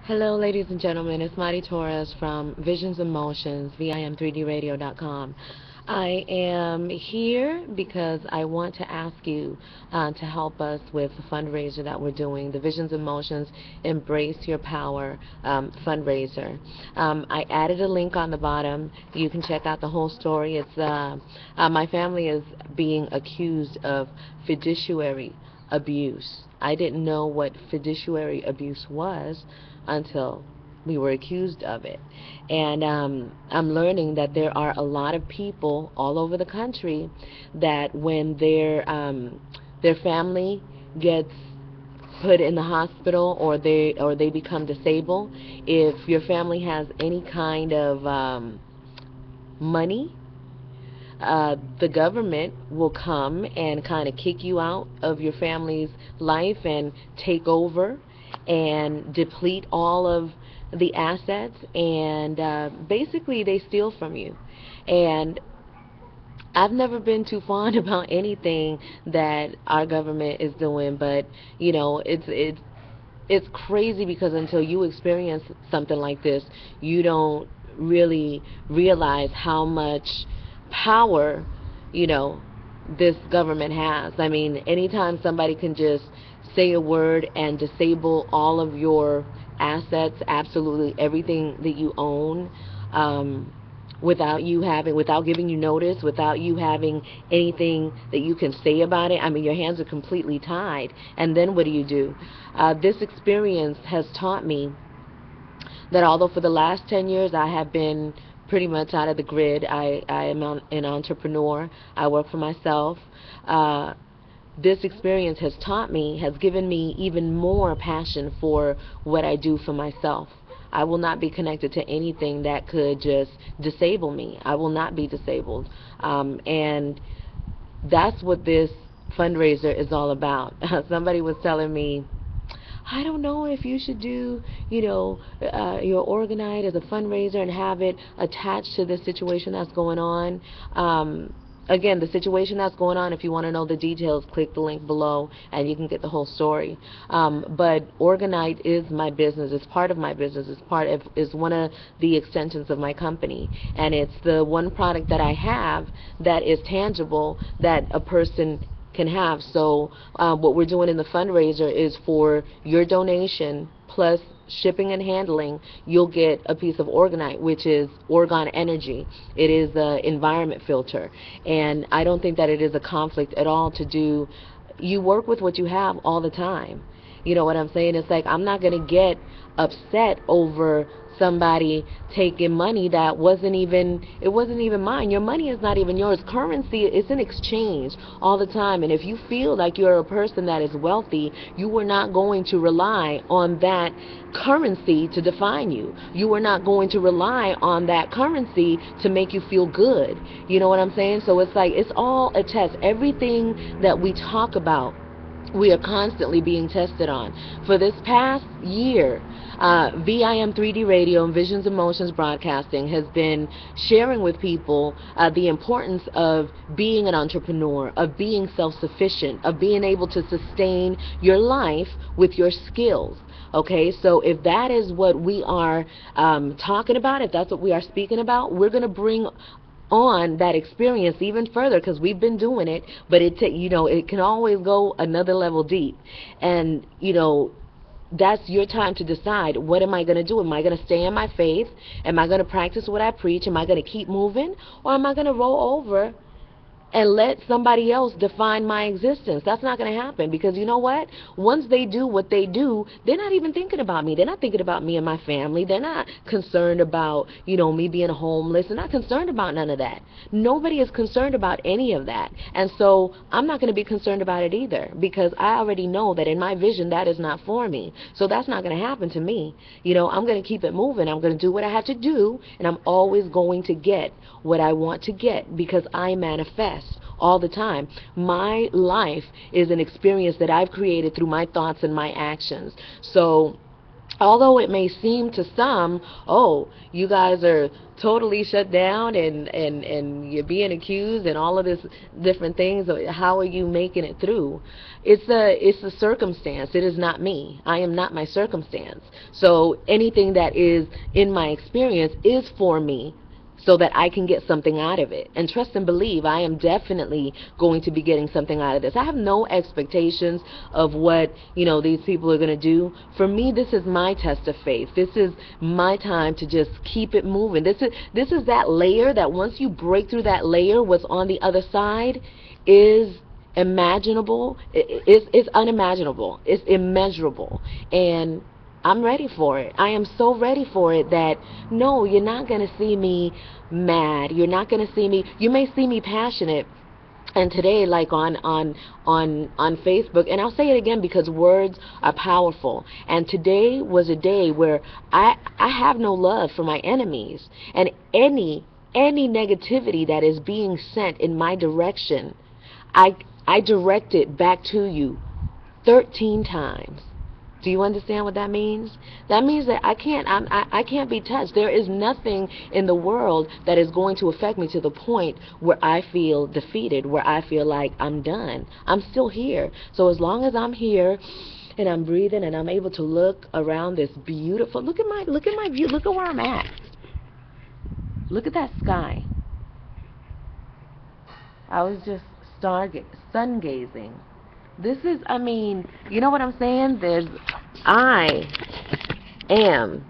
Hello, ladies and gentlemen. It's Mari Torres from Visions and Motions, VIM3DRadio.com. I am here because I want to ask you to help us with the fundraiser that we're doing, the Visions and Motions Embrace Your Power fundraiser. I added a link on the bottom. You can check out the whole story. It's my family is being accused of fiduciary abuse. I didn't know what fiduciary abuse was until we were accused of it. And I'm learning that there are a lot of people all over the country that when their family gets put in the hospital or they become disabled, if your family has any kind of money, the government will come and kind of kick you out of your family's life and take over and deplete all of the assets, and basically they steal from you. And I've never been too fond about anything that our government is doing, but you know, it's crazy because until you experience something like this, you don't really realize how much power, you know, this government has. I mean, anytime somebody can just say a word and disable all of your assets, absolutely everything that you own, without giving you notice, without you having anything that you can say about it. I mean, your hands are completely tied. And then what do? This experience has taught me that although for the last 10 years I have been pretty much out of the grid, I am an entrepreneur. I work for myself. This experience has given me even more passion for what I do for myself. I will not be connected to anything that could just disable me. I will not be disabled. And that's what this fundraiser is all about. Somebody was telling me, I don't know if you should do, your Organite as a fundraiser and have it attached to the situation that's going on. Again, the situation that's going on, if you want to know the details, click the link below and you can get the whole story. But Organite is my business. It's part of my business. It's one of the extensions of my company. And it's the one product that I have that is tangible that a person can have. So what we're doing in the fundraiser is for your donation plus shipping and handling, you'll get a piece of Organite, which is Orgone Energy. It is the environment filter. And I don't think that it is a conflict at all to do. You work with what you have all the time. You know what I'm saying? It's like I'm not going to get upset over somebody taking money that wasn't even mine. Your money is not even yours. Currency is an exchange all the time. And if you feel like you're a person that is wealthy, you are not going to rely on that currency to define you. You are not going to rely on that currency to make you feel good. You know what I'm saying? So it's like it's all a test. Everything that we talk about, we are constantly being tested on. For this past year, VIM 3D Radio and Visions and Motions Broadcasting has been sharing with people the importance of being an entrepreneur, of being self-sufficient, of being able to sustain your life with your skills. Okay, so if that is what we are talking about, if that's what we are speaking about, we're going to bring on that experience even further, because we've been doing it, but it can always go another level deep. And that's your time to decide, what am I going to do? Am I going to stay in my faith? Am I going to practice what I preach? Am I going to keep moving? Or am I going to roll over and let somebody else define my existence? That's not going to happen, because you know what? Once they do what they do, they're not even thinking about me. They're not thinking about me and my family. They're not concerned about, me being homeless. They're not concerned about none of that. Nobody is concerned about any of that. And so I'm not going to be concerned about it either, because I already know that in my vision that is not for me. So that's not going to happen to me. I'm going to keep it moving. I'm going to do what I have to do, and I'm always going to get what I want to get, because I manifest all the time. My life is an experience that I've created through my thoughts and my actions. So although it may seem to some, oh, you guys are totally shut down and you're being accused and all of this different things, how are you making it through? It's a circumstance. It is not me. I am not my circumstance. So anything that is in my experience is for me, so that I can get something out of it. And trust and believe, I am definitely going to be getting something out of this. I have no expectations of what, these people are going to do. For me, this is my test of faith. This is my time to just keep it moving. This is that layer that once you break through that layer, what's on the other side is imaginable. It's unimaginable. It's immeasurable. And I'm ready for it. I am so ready for it that, no, you're not going to see me mad. You're not going to see me, you may see me passionate. And today, like on Facebook, and I'll say it again because words are powerful. And today was a day where I have no love for my enemies. And any negativity that is being sent in my direction, I direct it back to you 13 times. Do you understand what that means? That means that I can't be touched. There is nothing in the world that is going to affect me to the point where I feel defeated, where I feel like I'm done. I'm still here. So as long as I'm here and I'm breathing and I'm able to look around this beautiful, look at my view, look at where I'm at. Look at that sky. I was just sun gazing. This is, you know what I'm saying? I am